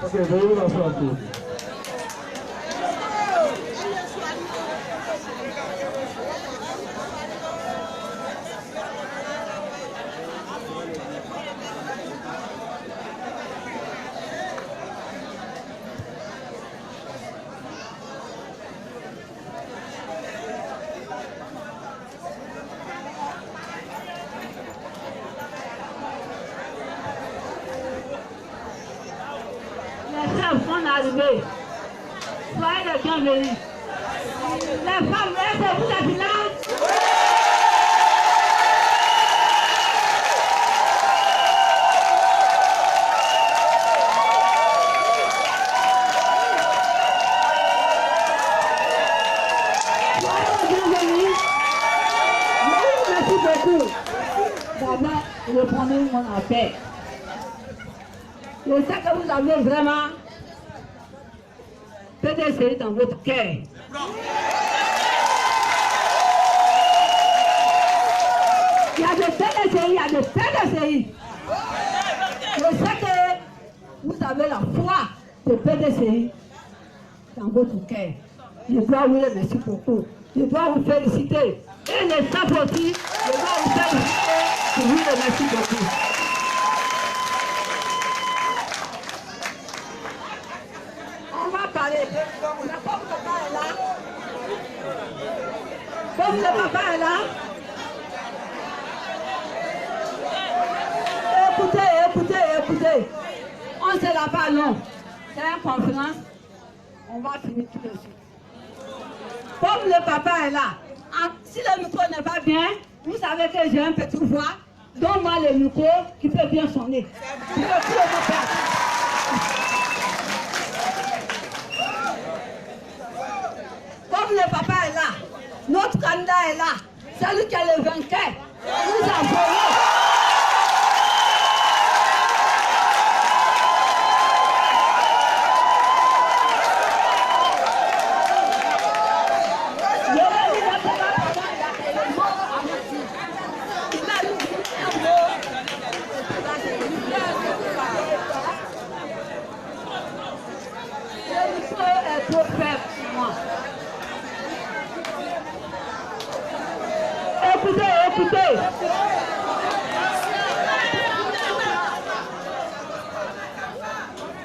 Ok, veuillez vous asseoir tous. Arrivé. Soyez les bienvenus. Les femmes, laissez-vous les villages. Soyez les bienvenus. Merci beaucoup. D'abord, reprenez mon appel. Je sais que vous avez vraiment PDCI dans votre cœur. Il y a des PDCI, il y a des PDCI. Je sais que vous avez la foi de PDCI dans votre cœur. Je dois vous remercier beaucoup. Je dois vous féliciter. Et les staff aussi, je dois vous féliciter. Je vous remercie beaucoup. Comme le papa est là, écoutez, on ne se l'a pas, non. C'est une conférence, on va finir tout de suite. Comme le papa est là, si le micro n'est pas bien, vous savez que j'ai un petit voix, donne-moi le micro qui peut bien sonner. Comme le papa est là, notre candidat est là, celui qui est le vainqueur, nous avons. est trop faible pour moi. Écoutez, écoutez.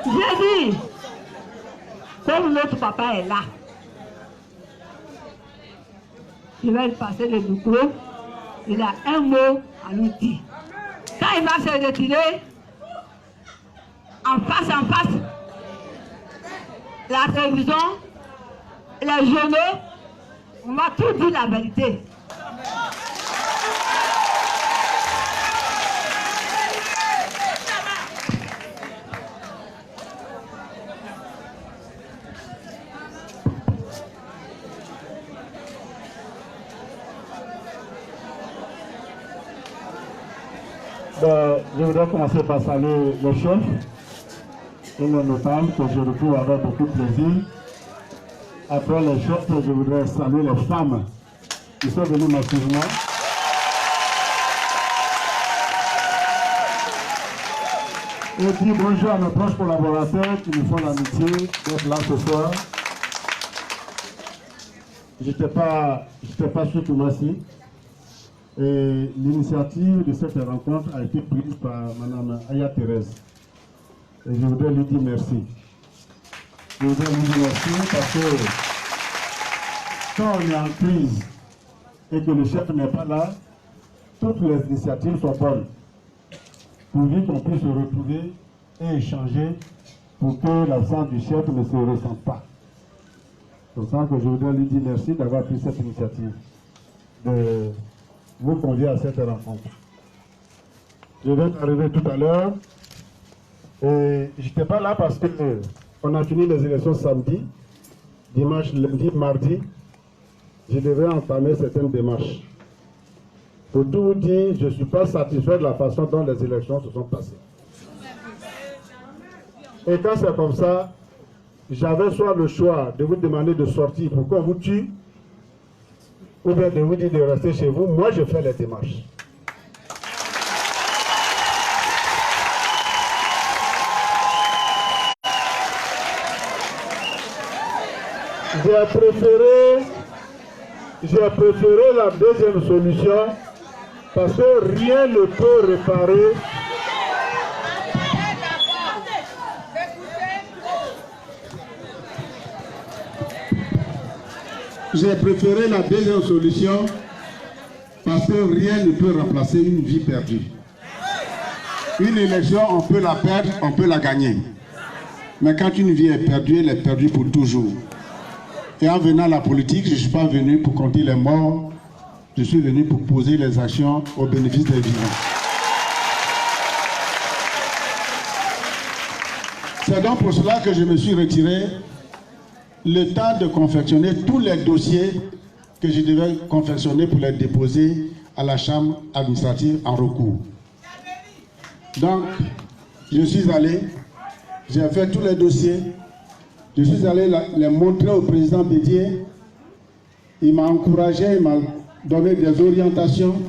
J'ai dit, comme notre papa est là, je vais lui passer le micro. Il a un mot à nous dire. Quand il va se retirer, en face, la télévision, les journaux, on va tout dire la vérité. Je voudrais commencer par saluer le chef et les notables que je retrouve avec beaucoup de plaisir. Après les chefs, je voudrais saluer les femmes qui sont venues massivement. Et puis bonjour à nos proches collaborateurs qui nous font l'amitié d'être là ce soir. Je n'étais pas sûr que merci. Et l'initiative de cette rencontre a été prise par Mme Aya Thérèse. Et je voudrais lui dire merci. Je voudrais lui dire merci parce que quand on est en crise et que le chef n'est pas là, toutes les initiatives sont bonnes. Pour qu'on puisse se retrouver et échanger pour que l'absence du chef ne se ressente pas. C'est pour ça que je voudrais lui dire merci d'avoir pris cette initiative. De vous convier à cette rencontre. Je vais arriver tout à l'heure et je n'étais pas là parce qu'on a fini les élections samedi, dimanche, lundi, mardi. Je devais entamer certaines démarches. Pour tout vous dire, je ne suis pas satisfait de la façon dont les élections se sont passées. Et quand c'est comme ça, j'avais soit le choix de vous demander de sortir pour qu'on vous tue, ou bien de vous dire de rester chez vous. Moi, je fais les démarches. J'ai préféré la deuxième solution parce que rien ne peut réparer. J'ai préféré la deuxième solution parce que rien ne peut remplacer une vie perdue. Une élection, on peut la perdre, on peut la gagner. Mais quand une vie est perdue, elle est perdue pour toujours. Et en venant à la politique, je ne suis pas venu pour compter les morts, je suis venu pour poser les actions au bénéfice des vivants. C'est donc pour cela que je me suis retiré le temps de confectionner tous les dossiers que je devais confectionner pour les déposer à la chambre administrative en recours. Donc, je suis allé, j'ai fait tous les dossiers, je suis allé les montrer au président Bédier, il m'a encouragé, il m'a donné des orientations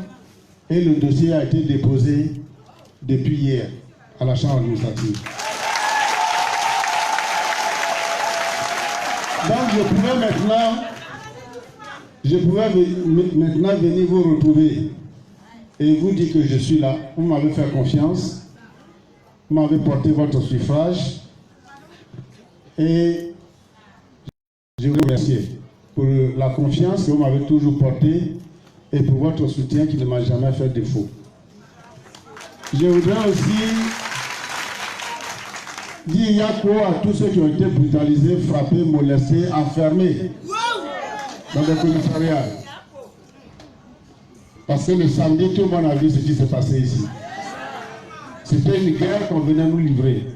et le dossier a été déposé depuis hier à la chambre administrative. Donc je pouvais maintenant venir vous retrouver et vous dire que je suis là. Vous m'avez fait confiance, vous m'avez porté votre suffrage et je vous remercie pour la confiance que vous m'avez toujours portée et pour votre soutien qui ne m'a jamais fait défaut. Je voudrais aussi dire Yako à tous ceux qui ont été brutalisés, frappés, molestés, enfermés dans des commissariats. Parce que le samedi, tout le monde a vu ce qui s'est passé ici. C'était une guerre qu'on venait nous livrer.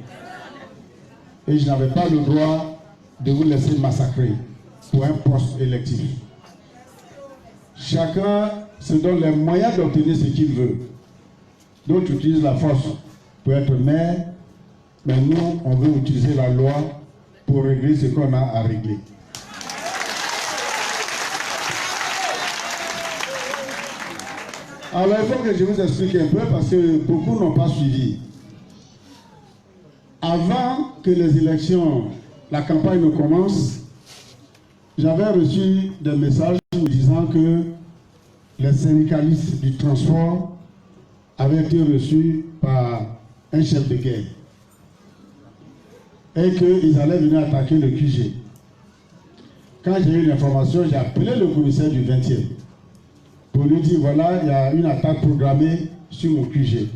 Et je n'avais pas le droit de vous laisser massacrer pour un poste électif. Chacun se donne les moyens d'obtenir ce qu'il veut. D'autres utilisent la force pour être maire. Mais nous, on veut utiliser la loi pour régler ce qu'on a à régler. Alors, il faut que je vous explique un peu parce que beaucoup n'ont pas suivi. Avant que les élections la campagne commence, j'avais reçu des messages me disant que les syndicalistes du transport avaient été reçus par un chef de guerre et qu'ils allaient venir attaquer le QG. Quand j'ai eu l'information, j'ai appelé le commissaire du 20e pour lui dire voilà, il y a une attaque programmée sur mon QG.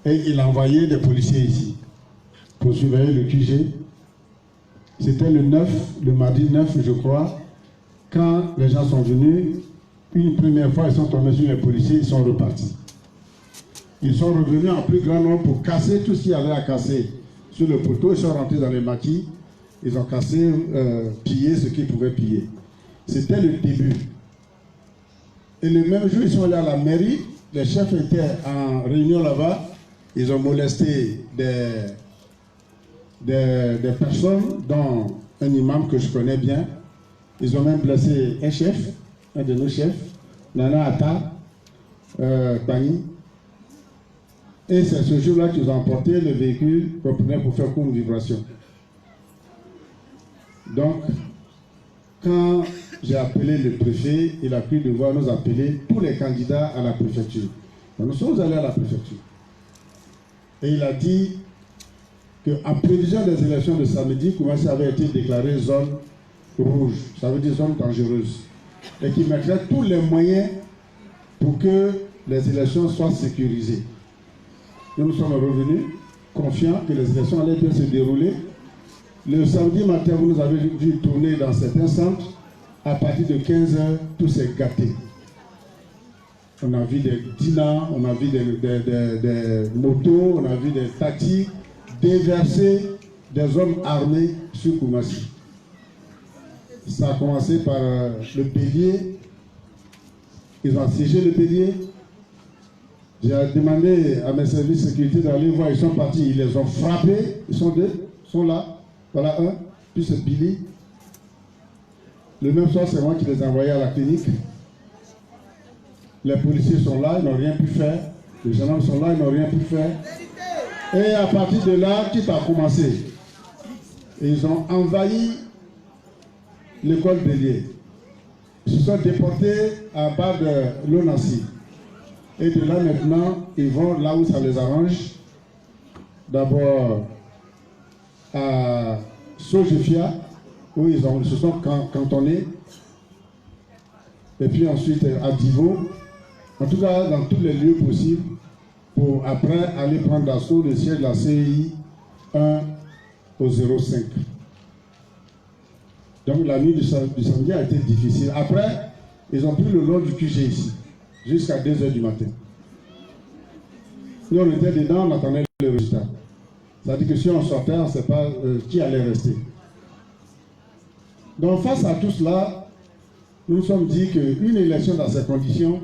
Et il a envoyé des policiers ici pour surveiller le QG. C'était le mardi 9, je crois, quand les gens sont venus. Une première fois, ils sont tombés sur les policiers, ils sont repartis. Ils sont revenus en plus grand nombre pour casser tout ce qu'il y avait à casser sur le poteau. Ils sont rentrés dans les maquis, ils ont cassé, pillé ce qu'ils pouvaient piller. C'était le début. Et le même jour, ils sont allés à la mairie, les chefs étaient en réunion là-bas, ils ont molesté des personnes, dont un imam que je connais bien. Ils ont même blessé un chef, un de nos chefs, Nana Atta, Bani. Et c'est ce jour-là qu'ils ont emporté le véhicule qu'on prenait pour faire comme vibration. Donc, quand j'ai appelé le préfet, il a pris devoir nous appeler tous les candidats à la préfecture. Donc, nous sommes allés à la préfecture. Et il a dit qu'en prévision des élections de samedi, Koumassi avait été déclarée zone rouge, ça veut dire zone dangereuse, et qu'il mettrait tous les moyens pour que les élections soient sécurisées. Nous sommes revenus confiants que les élections allaient bien se dérouler. Le samedi matin, vous nous avez dû tourner dans certains centres. À partir de 15 h, tout s'est gâté. On a vu des dinars, on a vu des motos, on a vu des taxis déverser des hommes armés sur Koumassi. Ça a commencé par le bélier. Ils ont assiégé le bélier. J'ai demandé à mes services de sécurité d'aller voir, ils sont partis, ils les ont frappés, ils sont deux, ils sont là, voilà un, puis c'est Billy. Le même soir, c'est moi qui les ai envoyés à la clinique. Les policiers sont là, ils n'ont rien pu faire. Les gendarmes sont là, ils n'ont rien pu faire. Et à partir de là, tout a commencé. Et ils ont envahi l'école Bélier. Ils se sont déportés à bas de l'Onassi. Et de là maintenant, ils vont là où ça les arrange. D'abord à Sojefia, où ils se sont cantonnés. Et puis ensuite à Divo. En tout cas, dans tous les lieux possibles, pour après aller prendre d'assaut le siège de la CI 1 au 05. Donc la nuit du samedi a été difficile. Après, ils ont pris le long du QG ici, jusqu'à 2 h du matin. Nous on était dedans, on attendait le résultat. C'est-à-dire que si on sortait, on ne sait pas qui allait rester. Donc face à tout cela, nous nous sommes dit qu'une élection dans ces conditions,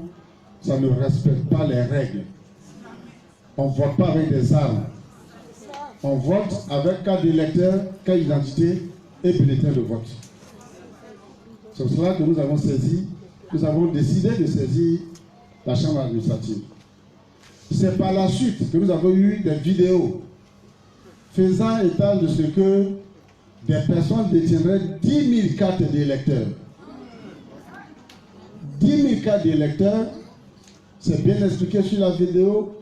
ça ne respecte pas les règles. On ne vote pas avec des armes. On vote avec carte d'électeur, carte d'identité et bulletin de vote. C'est pour cela que nous avons décidé de saisir la Chambre administrative. C'est par la suite que nous avons eu des vidéos faisant état de ce que des personnes détiendraient 10 000 cartes d'électeurs. 10 000 cartes d'électeurs, c'est bien expliqué sur la vidéo.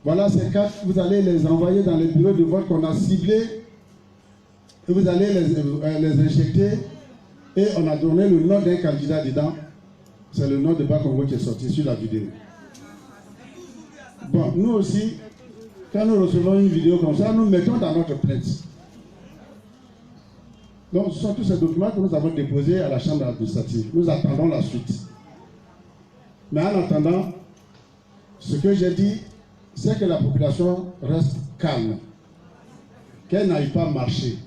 Voilà ces cartes, vous allez les envoyer dans les bureaux de vote qu'on a ciblés et vous allez les injecter et on a donné le nom d'un candidat dedans. C'est le nom de Bakongo qui est sorti sur la vidéo. Bon, nous aussi, quand nous recevons une vidéo comme ça, nous mettons dans notre plainte. Donc ce sont tous ces documents que nous avons déposés à la Chambre administrative. Nous attendons la suite. Mais en attendant, ce que j'ai dit, c'est que la population reste calme, qu'elle n'aille pas marcher,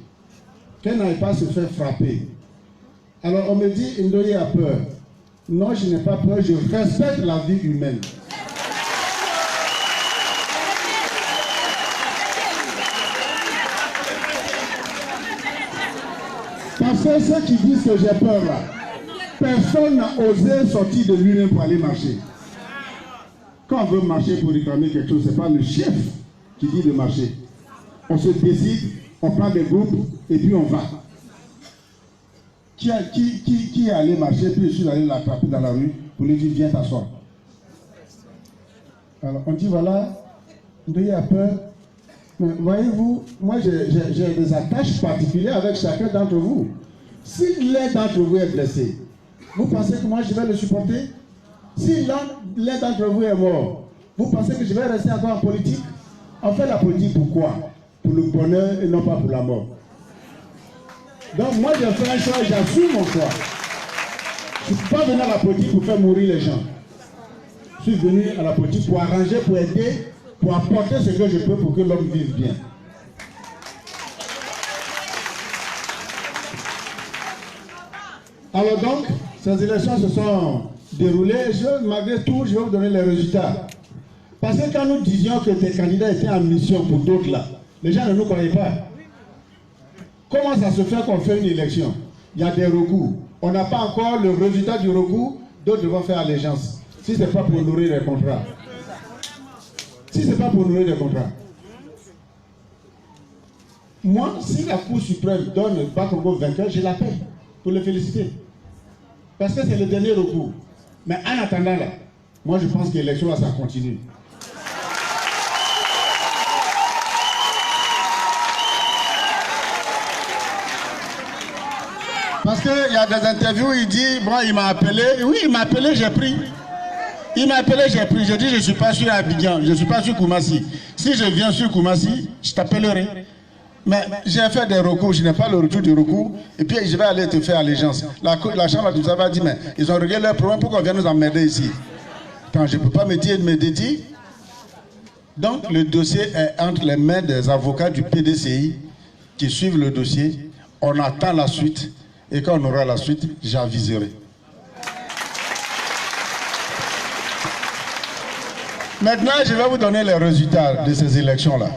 qu'elle n'aille pas se faire frapper. Alors on me dit, Ndoye a peur. Non, je n'ai pas peur, je respecte la vie humaine. Parce que ceux qui disent que j'ai peur là, personne n'a osé sortir de lui-même pour aller marcher. Quand on veut marcher pour réclamer quelque chose, ce n'est pas le chef qui dit de marcher. On se décide on prend des groupes et puis on va. Qui est allé marcher, puis je suis allé l'attraper dans la rue pour lui dire viens t'asseoir. Alors on dit voilà, Ndoye a peur. Mais voyez-vous, moi j'ai des attaches particulières avec chacun d'entre vous. Si l'un d'entre vous est blessé, vous pensez que moi je vais le supporter? Si l'un d'entre vous est mort, vous pensez que je vais rester encore en politique? On fait la politique pourquoi? Pour le bonheur et non pas pour la mort. Donc moi j'ai fait un choix et j'assume mon choix. Je ne suis pas venu à la politique pour faire mourir les gens. Je suis venu à la politique pour arranger, pour aider, pour apporter ce que je peux pour que l'homme vive bien. Alors donc, ces élections se sont déroulées. Malgré tout, je vais vous donner les résultats. Parce que quand nous disions que des candidats étaient en mission pour d'autres là, les gens ne nous croyaient pas. Comment ça se fait qu'on fait une élection? Il y a des recours. On n'a pas encore le résultat du recours, d'autres vont faire allégeance. Si ce n'est pas pour nourrir les contrats. Si ce n'est pas pour nourrir les contrats. Moi, si la Cour suprême donne Bakongo vainqueur, je l'appelle pour le féliciter. Parce que c'est le dernier recours. Mais en attendant là, moi je pense que l'élection là, ça continue. Parce qu'il y a des interviews où il dit, bon, il m'a appelé. Oui, il m'a appelé, j'ai pris. Il m'a appelé, j'ai pris. Je dis, je ne suis pas sur Abidjan, je ne suis pas sur Koumassi. Si je viens sur Koumassi, je t'appellerai. Mais j'ai fait des recours, je n'ai pas le retour du recours. Et puis je vais aller te faire allégeance. La chambre de va dire, mais ils ont réglé leur problème, pourquoi on vient nous emmerder ici? Quand je ne peux pas me dédier. Donc le dossier est entre les mains des avocats du PDCI qui suivent le dossier. On attend la suite. Et quand on aura la suite, j'aviserai. Maintenant, je vais vous donner les résultats de ces élections-là.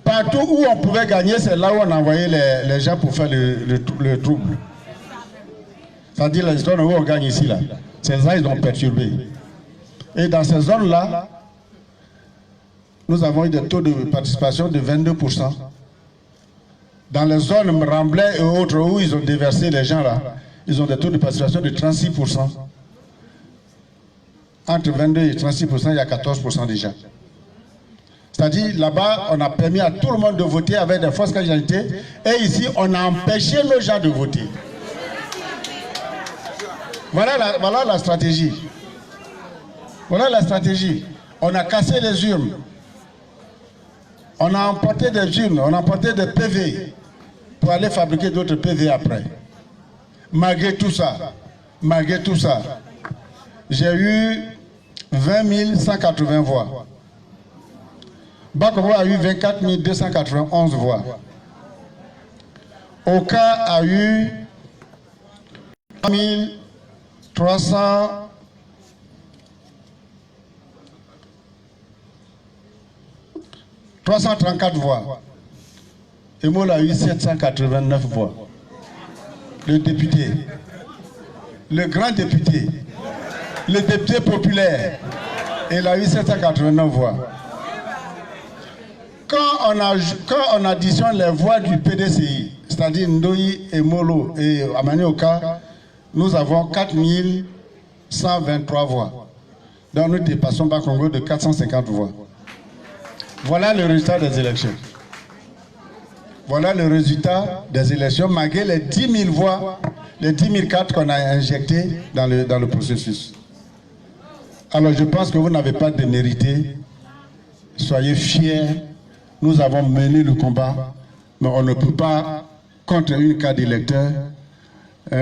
Partout où on pouvait gagner, c'est là où on envoyait les gens pour faire le trouble. C'est-à-dire les zones où on gagne ici, là. Ces gens, ils ont perturbé. Et dans ces zones-là, nous avons eu des taux de participation de 22%. Dans les zones Remblai et autres où ils ont déversé les gens là, ils ont des taux de participation de 36%. Entre 22 et 36%, il y a 14% déjà. C'est-à-dire, là-bas, on a permis à tout le monde de voter avec des fausses candidatures. Et ici, on a empêché les gens de voter. Voilà la stratégie. Voilà la stratégie. On a cassé les urnes. On a emporté des urnes, on a emporté des PV pour aller fabriquer d'autres PV après. Malgré tout ça, j'ai eu 20 180 voix. Bakongo a eu 24 291 voix. Oka a eu 334 voix. Emola a eu 789 voix. Le député, le grand député, le député populaire, il a eu 789 voix. Quand on additionne les voix du PDCI, c'est-à-dire Ndoye, Emolo et Amani Oka, nous avons 4123 voix. Donc nous dépassons Bakongo de 450 voix. Voilà le résultat des élections. Voilà le résultat des élections, malgré les 10 000 voix, les 10 000 cartes qu'on a injectées dans le processus. Alors je pense que vous n'avez pas démérité. Soyez fiers. Nous avons mené le combat, mais on ne peut pas, contre une carte d'électeur,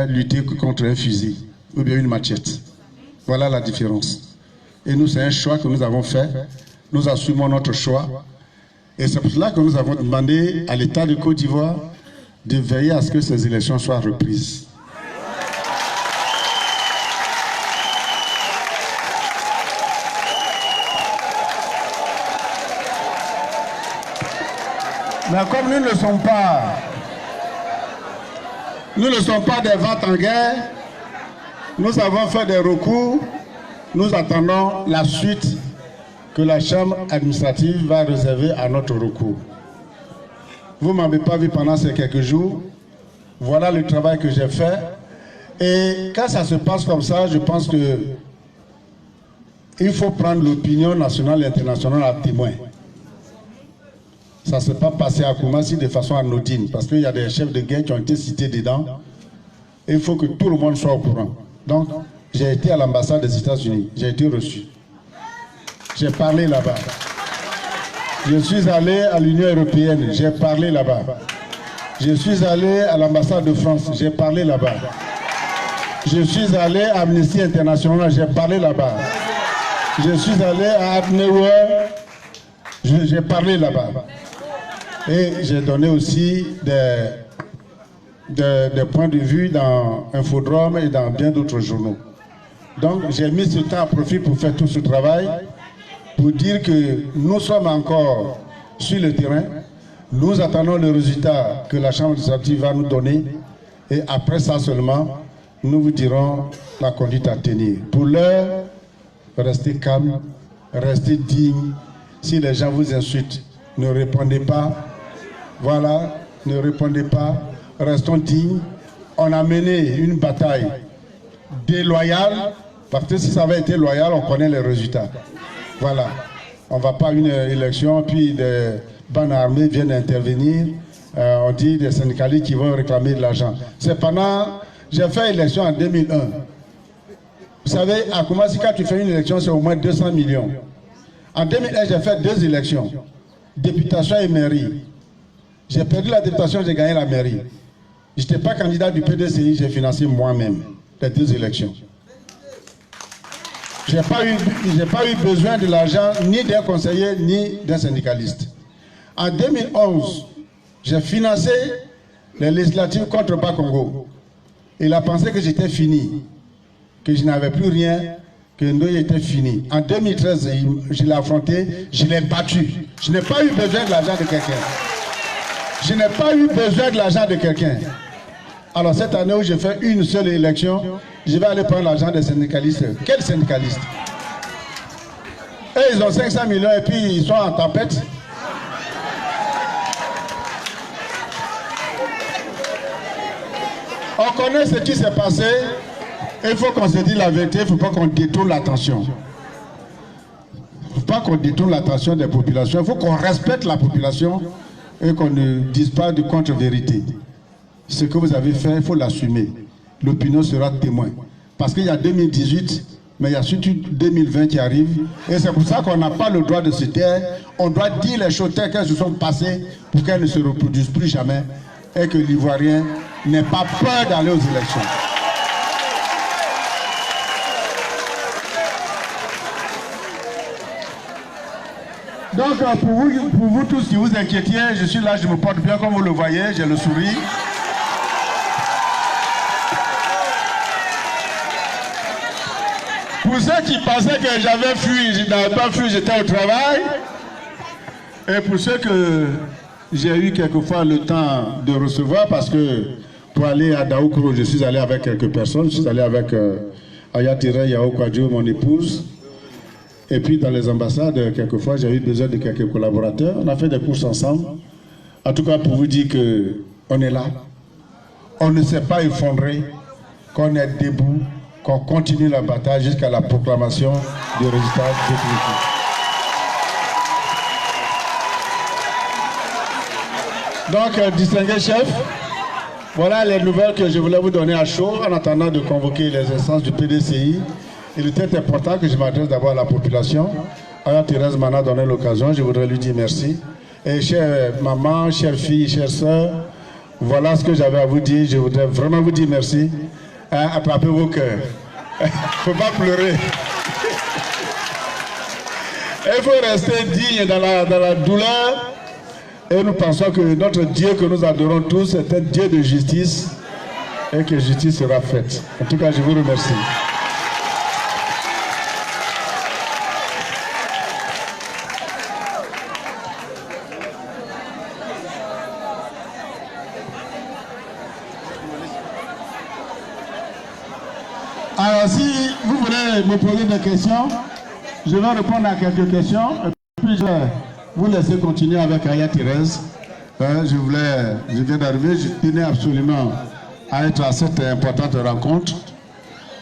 lutter contre un fusil ou bien une machette. Voilà la différence. Et nous, c'est un choix que nous avons fait. Nous assumons notre choix. Et c'est pour cela que nous avons demandé à l'État de Côte d'Ivoire de veiller à ce que ces élections soient reprises. Mais comme nous ne sommes pas des ventes en guerre, nous avons fait des recours, nous attendons la suite que la Chambre administrative va réserver à notre recours. Vous ne m'avez pas vu pendant ces quelques jours. Voilà le travail que j'ai fait. Et quand ça se passe comme ça, je pense que il faut prendre l'opinion nationale et internationale à témoin. Ça ne s'est pas passé à Koumassi de façon anodine, parce qu'il y a des chefs de guerre qui ont été cités dedans. Et il faut que tout le monde soit au courant. Donc, j'ai été à l'ambassade des États-Unis, j'ai été reçu. J'ai parlé là-bas. Je suis allé à l'Union européenne, j'ai parlé là-bas. Je suis allé à l'ambassade de France, j'ai parlé là-bas. Je suis allé à Amnesty International, j'ai parlé là-bas. Je suis allé à Adnewer, j'ai parlé là-bas. Et j'ai donné aussi des points de vue dans Infodrome et dans bien d'autres journaux. Donc j'ai mis ce temps à profit pour faire tout ce travail, pour dire que nous sommes encore sur le terrain. Nous attendons le résultat que la Chambre administrative va nous donner. Et après ça seulement, nous vous dirons la conduite à tenir. Pour l'heure, restez calme, restez digne. Si les gens vous insultent, ne répondez pas. Voilà, ne répondez pas. Restons dignes. On a mené une bataille déloyale, parce que si ça avait été loyal, on connaît les résultats. Voilà. On ne va pas à une élection, puis des bandes armées viennent intervenir. On dit des syndicalistes qui vont réclamer de l'argent. C'est pendant... J'ai fait élection en 2001. Vous savez, à Koumassi, quand tu fais une élection, c'est au moins 200 millions. En 2001, j'ai fait 2 élections. Députation et mairie. J'ai perdu la députation, j'ai gagné la mairie. Je n'étais pas candidat du PDCI, j'ai financé moi-même les 2 élections. Je n'ai pas eu besoin de l'argent ni d'un conseiller ni d'un syndicaliste. En 2011, j'ai financé les législatives contre Bas-Congo. Il a pensé que j'étais fini, que je n'avais plus rien, que Ndoye était fini. En 2013, je l'ai affronté, je l'ai battu. Je n'ai pas eu besoin de l'argent de quelqu'un. Je n'ai pas eu besoin de l'argent de quelqu'un. Alors cette année où j'ai fait une seule élection, je vais aller prendre l'argent des syndicalistes. Quels syndicalistes? Et ils ont 500 millions et puis ils sont en tempête. On connaît ce qui s'est passé. Il faut qu'on se dise la vérité, il ne faut pas qu'on détourne l'attention. Il ne faut pas qu'on détourne l'attention des populations. Il faut qu'on respecte la population et qu'on ne dise pas de contre-vérité. Ce que vous avez fait, il faut l'assumer. L'opinion sera témoin. Parce qu'il y a 2018, mais il y a surtout 2020 qui arrive. Et c'est pour ça qu'on n'a pas le droit de se taire. On doit dire les choses telles qu'elles se sont passées pour qu'elles ne se reproduisent plus jamais. Et que l'Ivoirien n'ait pas peur d'aller aux élections. Donc pour vous tous qui vous inquiétiez, je suis là, je me porte bien comme vous le voyez, j'ai le sourire. Pour ceux qui pensaient que j'avais fui, je n'avais pas fui, j'étais au travail. Et pour ceux que j'ai eu quelquefois le temps de recevoir, parce que pour aller à Daoukro, je suis allé avec quelques personnes, je suis allé avec Ayatire Yao Kwadjo, mon épouse. Et puis dans les ambassades, quelquefois, j'ai eu besoin de quelques collaborateurs. On a fait des courses ensemble. En tout cas, pour vous dire qu'on est là. On ne s'est pas effondré, qu'on est debout, qu'on continue la bataille jusqu'à la proclamation du résultat définitif. Donc, distingué chef, voilà les nouvelles que je voulais vous donner à chaud en attendant de convoquer les instances du PDCI. Il était important que je m'adresse d'abord à la population. Alors Thérèse m'en a donné l'occasion, je voudrais lui dire merci. Et chère maman, chère fille, chère soeur, voilà ce que j'avais à vous dire. Je voudrais vraiment vous dire merci. Attrapez vos cœurs. Il ne faut pas pleurer. Il faut rester digne dans la douleur. Et nous pensons que notre Dieu que nous adorons tous est un Dieu de justice et que justice sera faite. En tout cas, je vous remercie. Alors, si vous voulez me poser des questions, je vais répondre à quelques questions, et puis je vais vous laisser continuer avec Aya Thérèse. Je viens d'arriver, je tenais absolument à être à cette importante rencontre.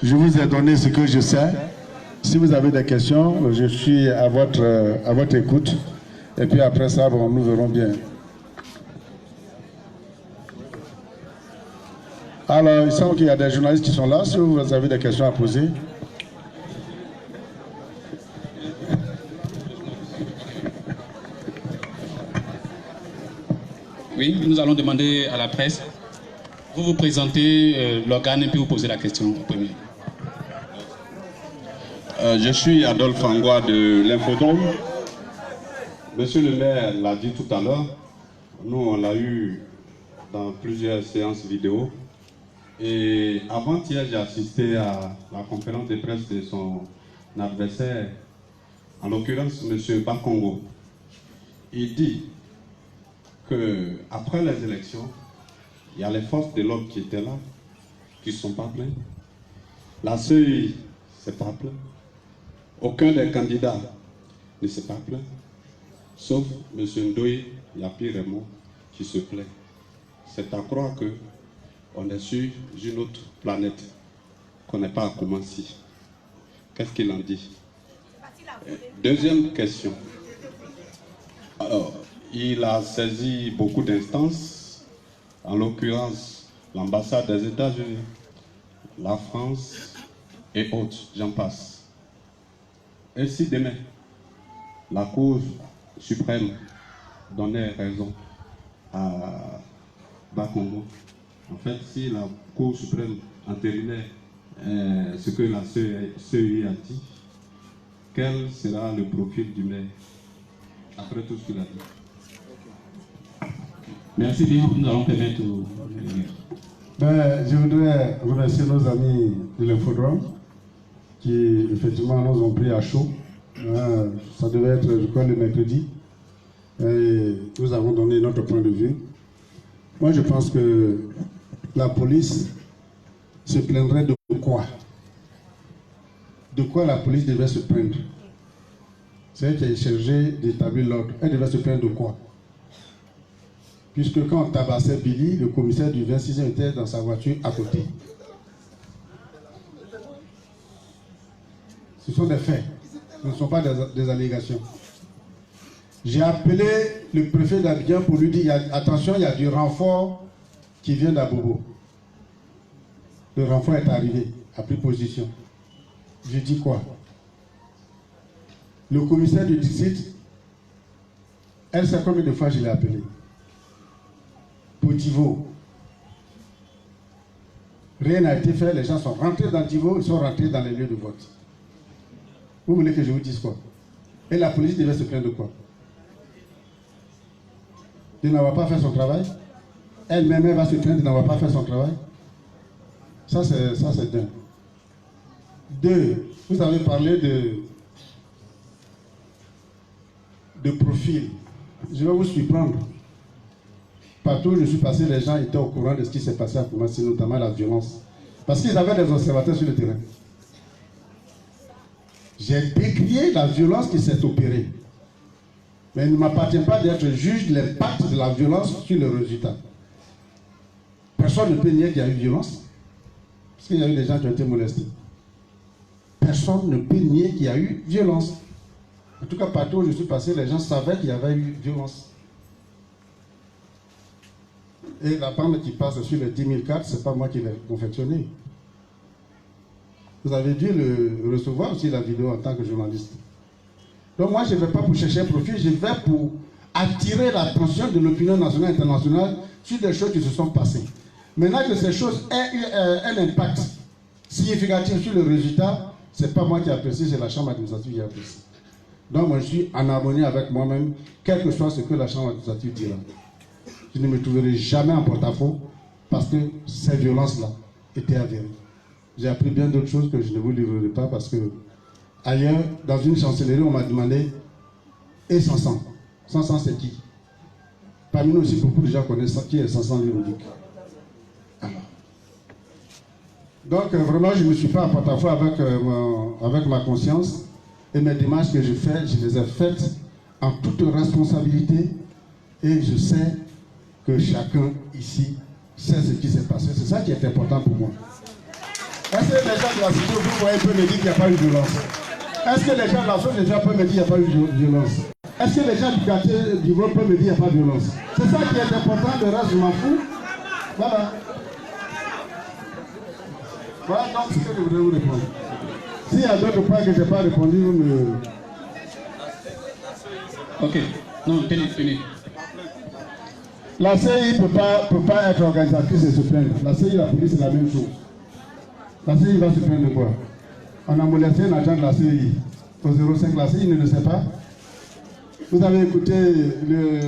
Je vous ai donné ce que je sais. Si vous avez des questions, je suis à votre écoute. Et puis après ça, bon, nous verrons bien. Alors, il semble qu'il y a des journalistes qui sont là. Si vous avez des questions à poser. Oui, nous allons demander à la presse. Vous vous présentez l'organe et puis vous posez la question au premier. Je suis Adolphe Angois de l'Infodrome. Monsieur le maire l'a dit tout à l'heure, nous on l'a eu dans plusieurs séances vidéo. Et avant-hier, j'ai assisté à la conférence de presse de son adversaire, en l'occurrence M. Bakongo. Il dit qu'après les élections, il y a les forces de l'ordre qui étaient là, qui ne sont pas pleines. La CEI ne s'est pas pleine. Aucun des candidats ne s'est pas plaint, sauf M. Ndoye Yapi Raymond qui se plaint. C'est à croire qu'on est sur une autre planète, qu'on n'est pas à Koumassi. Qu'est-ce qu'il en dit? Deuxième question. Alors, il a saisi beaucoup d'instances, en l'occurrence l'ambassade des États-Unis, la France et autres, j'en passe. Et si demain, la Cour suprême donnait raison à Bakongo, en fait, si la Cour suprême entérinait ce que la CEI a dit, quel sera le profil du maire après tout ce qu'il a dit? Merci bien, nous allons permettre Je voudrais remercier nos amis de l'Infodrome qui effectivement nous ont pris à chaud. Ça devait être, je crois, le mercredi. Et nous avons donné notre point de vue. Moi, je pense que la police se plaindrait de quoi? De quoi la police devait se plaindre? C'est elle qui a chargé d'établir l'ordre. Elle devait se plaindre de quoi? Puisque quand on tabassait Billy, le commissaire du 26e était dans sa voiture à côté. Ce sont des faits, ce ne sont pas des allégations. J'ai appelé le préfet d'Abidjan pour lui dire, attention, il y a du renfort qui vient d'Abobo. Le renfort est arrivé, a pris position. Je dis quoi? Le commissaire du district, elle sait combien de fois je l'ai appelé? Pour Tivo. Rien n'a été fait, les gens sont rentrés dans Tivo, ils sont rentrés dans les lieux de vote. Vous voulez que je vous dise quoi? Et la police devait se plaindre de quoi? De n'avoir pas fait son travail? Elle-même elle va se plaindre de n'avoir pas fait son travail? Ça c'est d'un. Deux, vous avez parlé de profil. Je vais vous surprendre. Partout où je suis passé, les gens étaient au courant de ce qui s'est passé à Koumassi, notamment la violence. Parce qu'ils avaient des observateurs sur le terrain. J'ai décrié la violence qui s'est opérée. Mais il ne m'appartient pas d'être juge de l'impact de la violence sur le résultat. Personne ne peut nier qu'il y a eu violence. Parce qu'il y a eu des gens qui ont été molestés. Personne ne peut nier qu'il y a eu violence. En tout cas, partout où je suis passé, les gens savaient qu'il y avait eu violence. Et la bande qui passe sur le 10 004, ce n'est pas moi qui l'ai confectionné. Vous avez dû le recevoir aussi, la vidéo, en tant que journaliste. Donc moi, je ne vais pas pour chercher un profil, je vais pour attirer l'attention de l'opinion nationale et internationale sur des choses qui se sont passées. Maintenant que ces choses aient eu un impact significatif sur le résultat, ce n'est pas moi qui apprécie, c'est la Chambre administrative qui apprécie. Donc moi, je suis en harmonie avec moi-même, quel que soit ce que la Chambre administrative dira. Je ne me trouverai jamais en porte-à-faux parce que ces violences-là étaient avérées. J'ai appris bien d'autres choses que je ne vous livrerai pas parce que ailleurs, dans une chancellerie, on m'a demandé et Sansan. Sansan, c'est qui? Parmi nous aussi, beaucoup de gens connaissent qui est Sansan Ludique. Donc, vraiment, je ne me suis pas en porte-à-faux avec ma conscience. Et mes démarches que je fais, je les ai faites en toute responsabilité. Et je sais que chacun ici sait ce qui s'est passé. C'est ça qui est important pour moi. Est-ce que les gens de la cité, vous voyez, peuvent me dire qu'il n'y a pas eu de violence? Est-ce que les gens de la zone déjà peuvent me dire qu'il n'y a pas eu de violence? Est-ce que les gens du quartier du Vol peuvent me dire qu'il n'y a pas de violence? C'est ça qui est important, le reste je m'en fous. Voilà. Voilà donc ce que je voudrais vous répondre. S'il y a d'autres points que je n'ai pas répondu, vous me... Ok. Non, tenez. La CI ne peut pas être organisatrice et se plaindre. La CI et la police, c'est la même chose. La CI va se plaindre de quoi? On a molesté un agent de la CI au 05. La CI ne le sait pas. Vous avez écouté le...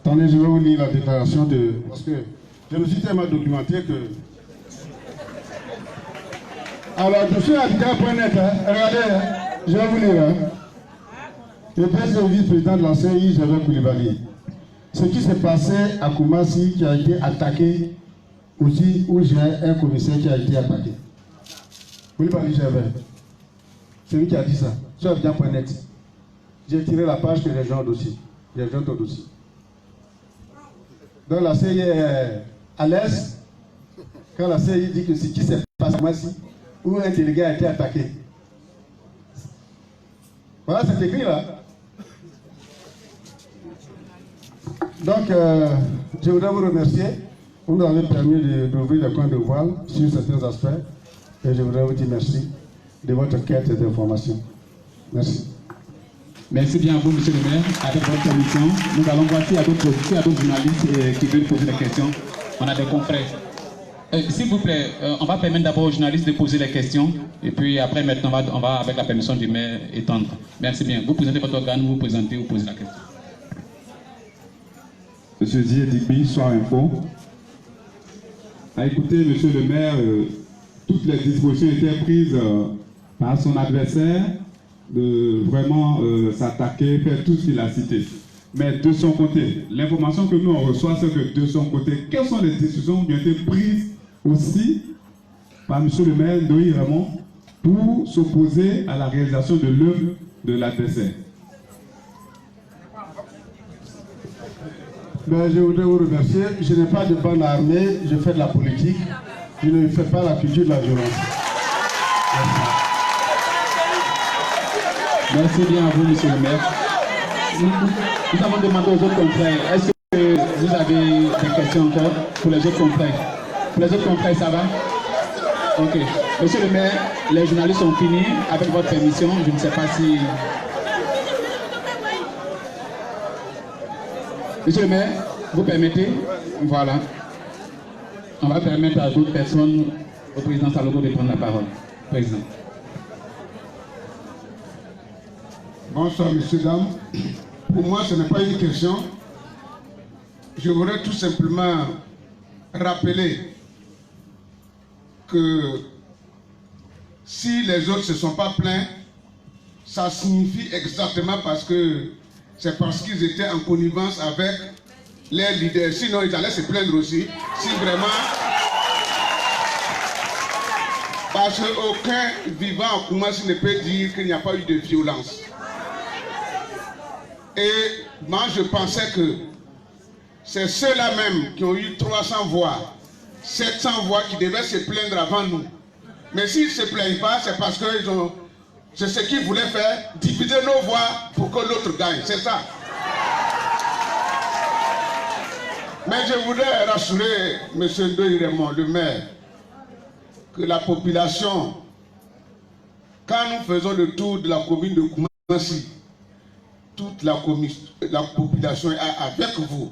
Attendez, je vais vous lire la déclaration de... Parce que je me suis tellement documenté que... Alors, je suis handicap.net, regardez, je vais vous lire. Le président vice-président de la CI, Javel Koulibaly. Ce qui s'est passé à Koumassi, qui a été attaqué aussi, où j'ai un commissaire qui a été attaqué. Koulibaly Javel. C'est lui qui a dit ça. Sur Abidjan.net. J'ai tiré la page que les gens ont dossier. Les gens ont dossier. Donc la CI est à l'aise quand la CI dit que ce qui s'est passé à Koumassi, où un délégué a été attaqué. Voilà, c'est écrit là. Donc, je voudrais vous remercier. Vous nous avez permis d'ouvrir des coins de voile sur certains aspects. Et je voudrais vous dire merci de votre quête d'information. Merci. Merci bien à vous, monsieur le maire. Avec votre permission, nous allons voir s'il y a d'autres journalistes qui veulent poser des questions. On a des confrères. S'il vous plaît, on va permettre d'abord aux journalistes de poser les questions. Et puis après, maintenant, on va avec la permission du maire, étendre. Merci bien. Vous présentez votre organe, vous posez la question. Monsieur Dié Digby, Soir Info. A écouté, monsieur le maire, toutes les dispositions étaient prises par son adversaire de vraiment s'attaquer, faire tout ce qu'il a cité. Mais de son côté, l'information que nous on reçoit, c'est que de son côté, quelles sont les décisions qui ont été prises aussi par monsieur le maire Noï Raymond pour s'opposer à la réalisation de l'œuvre de l'adversaire? Ben, je voudrais vous remercier. Je n'ai pas de bande armée, je fais de la politique. Je ne fais pas la culture de la violence. Merci bien à vous, monsieur le maire. Nous avons demandé aux autres confrères, est-ce que vous avez des questions encore pour les autres confrères? Pour les autres confrères, ça va? Ok. Monsieur le maire, les journalistes ont fini. Avec votre permission, je ne sais pas si... Monsieur le maire, vous permettez? Voilà. On va permettre à d'autres personnes, au président Salogo, de prendre la parole. Président. Bonsoir, messieurs, dames. Pour moi, ce n'est pas une question. Je voudrais tout simplement rappeler que si les autres ne se sont pas plaints, ça signifie exactement c'est parce qu'ils étaient en connivence avec les leaders. Sinon, ils allaient se plaindre aussi. Si vraiment... Parce qu'aucun vivant en Koumassi ne peut dire qu'il n'y a pas eu de violence. Et moi, je pensais que c'est ceux-là même qui ont eu 300 voix, 700 voix qui devaient se plaindre avant nous. Mais s'ils ne se plaignent pas, c'est parce que c'est ce qu'ils voulaient faire, diviser nos voix pour que l'autre gagne. C'est ça. Mais je voudrais rassurer M. Ndoye Raymond, le maire, que la population, quand nous faisons le tour de la commune de Koumassi, toute la population est avec vous.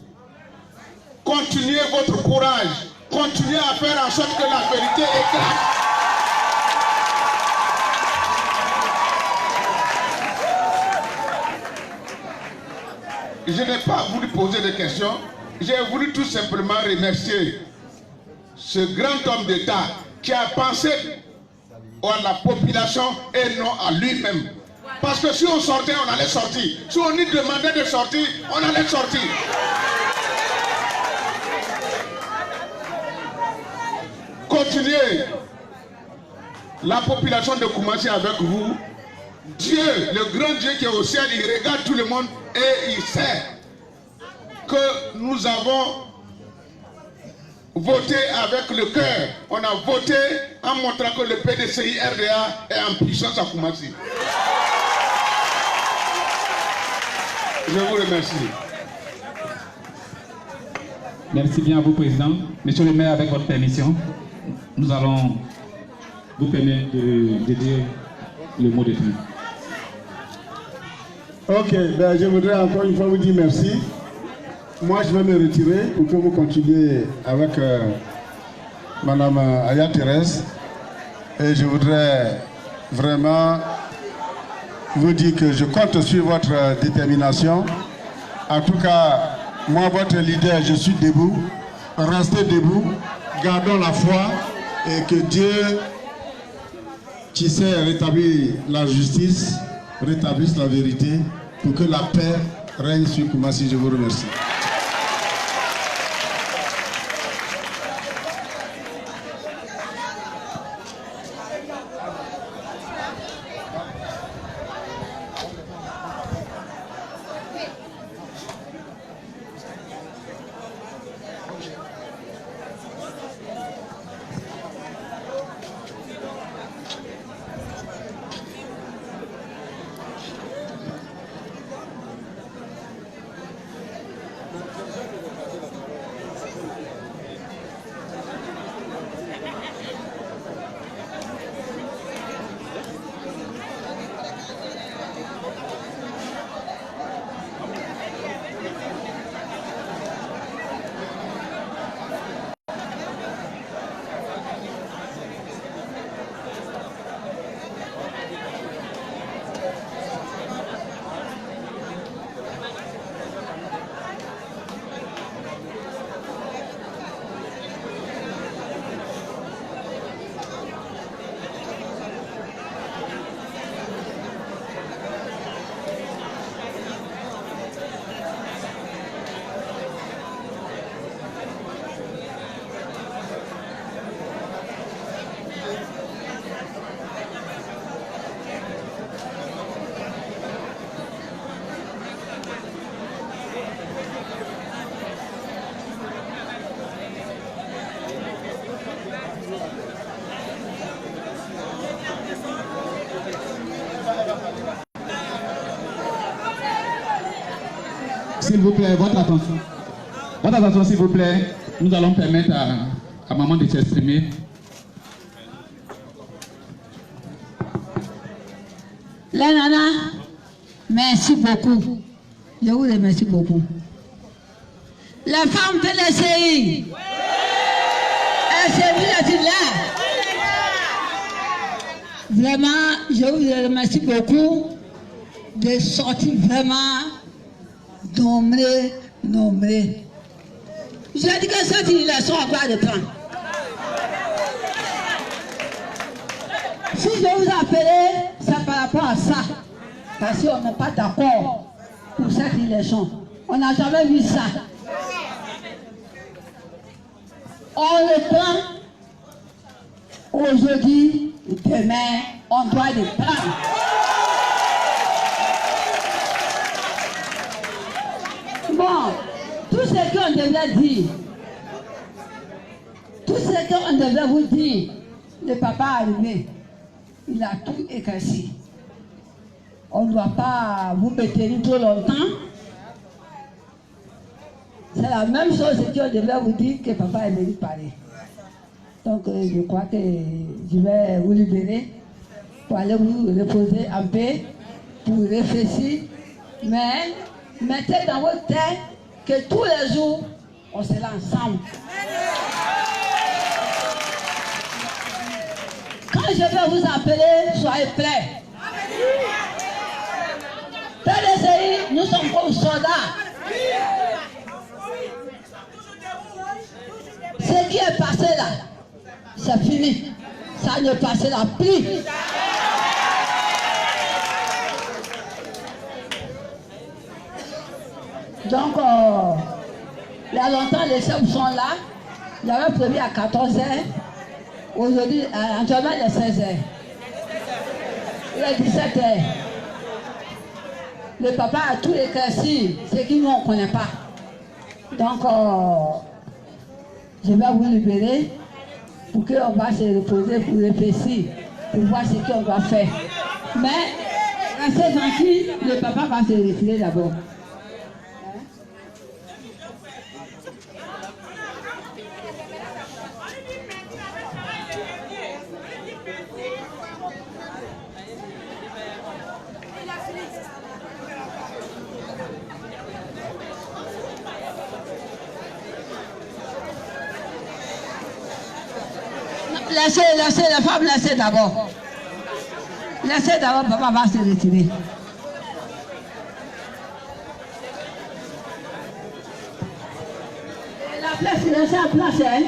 Continuez votre courage. Continuez à faire en sorte que la vérité éclate. Je n'ai pas voulu poser de questions. J'ai voulu tout simplement remercier ce grand homme d'État qui a pensé à la population et non à lui-même. Parce que si on sortait, on allait sortir. Si on nous demandait de sortir, on allait sortir. Continuez. La population de Koumassi avec vous. Dieu, le grand Dieu qui est au ciel, il regarde tout le monde et il sait que nous avons voté avec le cœur. On a voté en montrant que le PDCI RDA est en puissance à Koumassi. Je vous remercie. Merci bien à vous, Président. Monsieur le maire, avec votre permission, nous allons vous permettre de dire le mot de fin. Ok, ben je voudrais encore une fois vous dire merci. Moi, je vais me retirer pour que vous continuiez avec Madame Aya Thérèse. Et je voudrais vraiment vous dire que je compte sur votre détermination. En tout cas, moi, votre leader, je suis debout. Restez debout, gardons la foi et que Dieu, qui sait rétablir la justice, rétablisse la vérité pour que la paix règne sur Koumassi. Je vous remercie. S'il vous plaît, votre attention. Votre attention, s'il vous plaît. Nous allons permettre à maman de s'exprimer. La nana, merci beaucoup. Je vous remercie beaucoup. La femme PDCI, elle s'est venue là. Vraiment, je vous remercie beaucoup de sortir vraiment nombreux. J'ai dit que cette élection a quoi de prendre. Si je vous appelle, c'est par rapport à ça. Parce qu'on n'est pas d'accord pour cette élection. On n'a jamais vu ça. On le prend aujourd'hui, demain, on doit le prendre. Bon, tout ce qu'on devait dire, tout ce qu'on devait vous dire, le papa est arrivé. Il a tout éclairci. On ne doit pas vous péter trop longtemps. C'est la même chose qu'on devait vous dire que papa est venu parler. Donc je crois que je vais vous libérer pour aller vous reposer en paix, pour réfléchir. Mais mettez dans votre tête que tous les jours, on sera ensemble. Quand je vais vous appeler, soyez prêts. PDCI, nous sommes comme soldats. Ce qui est passé là, c'est fini. Ça ne passera plus. Donc, il y a longtemps, les chefs sont là. Il y avait prévu à 14h. Aujourd'hui, actuellement, il est 16h. Il est 17 h. Le papa a tout éclairci, ce qui nous on ne connaît pas. Donc, je vais vous libérer pour qu'on va se reposer, pour réfléchir, pour voir ce qu'on doit faire. Mais, restez tranquille, le papa va se retirer d'abord. Laissez la femme, laissez d'abord. Laissez d'abord, papa va se retirer. La place, laissez la place, hein.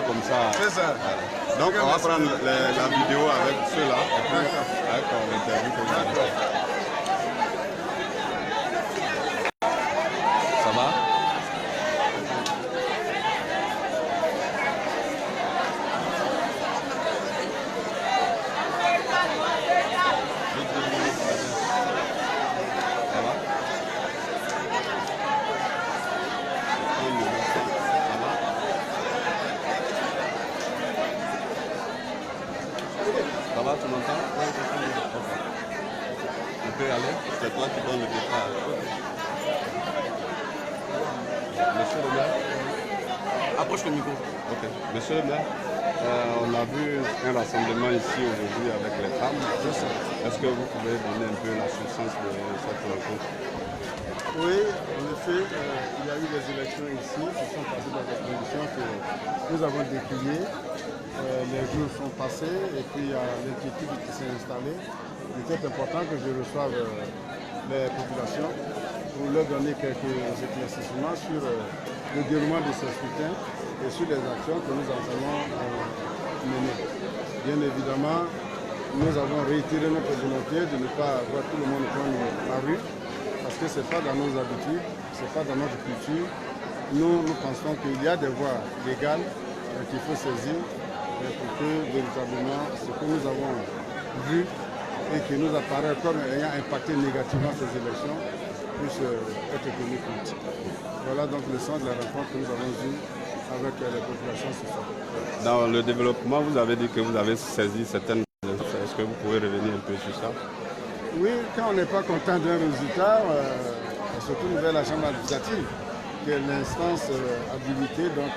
Comme ça. C'est ça. Donc on va prendre la vidéo avec ceux-là et puis avec l'interview que vous avez fait. Ça va? Ça va, tu m'entends? Oui, on peut y aller? C'est toi qui donne le départ. Monsieur le maire? Approche le micro. Ok. Monsieur le maire, on a vu un rassemblement ici aujourd'hui avec les femmes. Est-ce que vous pouvez donner un peu la substance de cette rencontre? Oui, en effet, il y a eu des élections ici qui sont passées dans des conditions que nous avons décriées. Les jours sont passés et puis il y a l'inquiétude qui s'est installée. Il était important que je reçoive les populations pour leur donner quelques éclaircissements sur le déroulement de ce scrutin et sur les actions que nous allons mener. Bien évidemment, nous avons réitéré notre volonté de ne pas voir tout le monde prendre la rue, parce que ce n'est pas dans nos habitudes, ce n'est pas dans notre culture. Nous pensons qu'il y a des voies légales qu'il faut saisir pour que véritablement ce que nous avons vu et qui nous apparaît comme ayant impacté négativement ces élections puisse être tenu compte. Voilà donc le sens de la rencontre que nous avons eue avec les populations ce soir. Dans le développement, vous avez dit que vous avez saisi certaines... Est-ce que vous pouvez revenir un peu sur ça? Oui, quand on n'est pas content d'un résultat, on se tourne vers la Chambre administrative, qui est l'instance habilitée donc,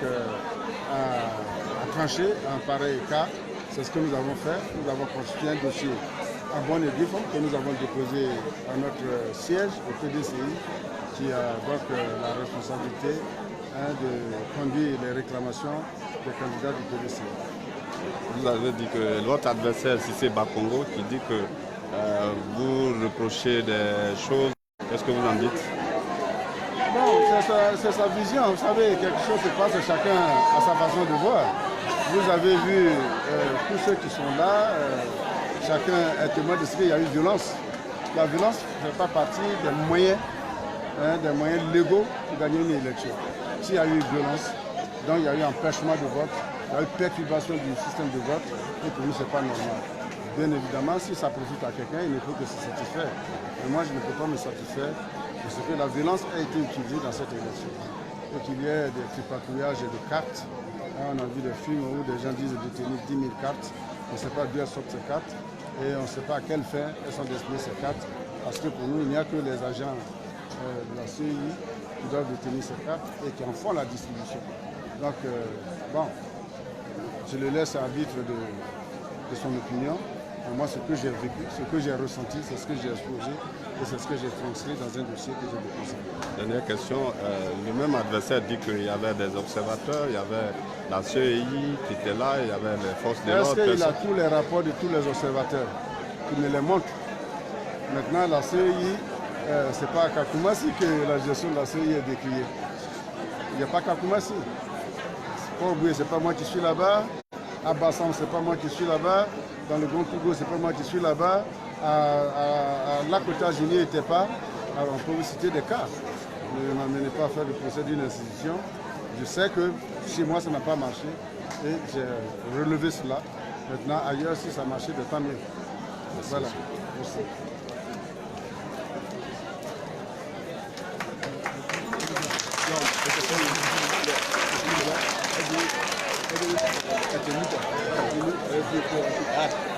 à trancher en pareil cas. C'est ce que nous avons fait. Nous avons constitué un dossier à bonne et due forme que nous avons déposé à notre siège au PDCI, qui a donc la responsabilité de conduire les réclamations des candidats du PDCI. Vous avez dit que votre adversaire, Cissé Bakongo, qui dit que vous reprochez des choses, qu'est-ce que vous en dites? Bon, c'est sa vision. Vous savez, quelque chose se passe, chacun a sa façon de voir. Vous avez vu tous ceux qui sont là, chacun est témoin de ce qu'il y a eu violence. La violence ne fait pas partie des moyens légaux pour gagner une élection. S'il y a eu violence, donc il y a eu empêchement de vote, il y a eu perturbation du système de vote, et pour nous, ce n'est pas normal. Bien évidemment, si ça profite à quelqu'un, il ne peut que se satisfaire. Mais moi, je ne peux pas me satisfaire de ce que la violence a été utilisée dans cette élection. Et qu'il y ait des tripatouillages et des cartes. On a vu des films où des gens disent de détenir 10 000 cartes. On ne sait pas d'où elles sortent ces cartes. Et on ne sait pas à quelle fin elles sont destinées ces cartes. Parce que pour nous, il n'y a que les agents de la CEI qui doivent détenir ces cartes et qui en font la distribution. Donc, bon, je le laisse à l'arbitre de son opinion. Moi, ce que j'ai vécu, ce que j'ai ressenti, c'est ce que j'ai exposé et c'est ce que j'ai transcrit dans un dossier que j'ai déposé. Dernière question, le même adversaire dit qu'il y avait des observateurs, il y avait la CEI qui était là, il y avait les forces de l'ordre. Est-ce qu'il a tous les rapports de tous les observateurs? Qu'il me les montre. Maintenant, la CEI, c'est pas à Kakoumassi que la gestion de la CEI est décriée. Il n'y a pas Kakoumassi. Pas oublier, c'est pas moi qui suis là-bas. À Bassam, c'est pas moi qui suis là-bas. Dans le Grand Togo, c'est pas moi qui suis là-bas. À Lakota, je n'y étais pas. Alors, on peut vous citer des cas. Ne m'amenez pas à faire le procès d'une institution. Je sais que chez moi, ça n'a pas marché. Et j'ai relevé cela. Maintenant, ailleurs, si ça marchait, de tant mieux. Voilà. Merci.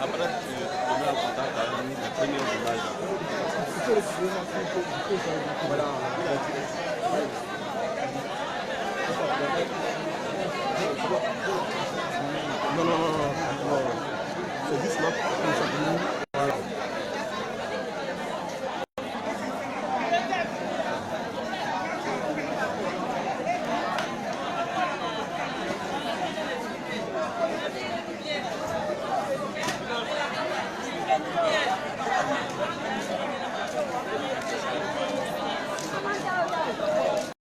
Après, tu mets en contact avec les premiers images. Voilà.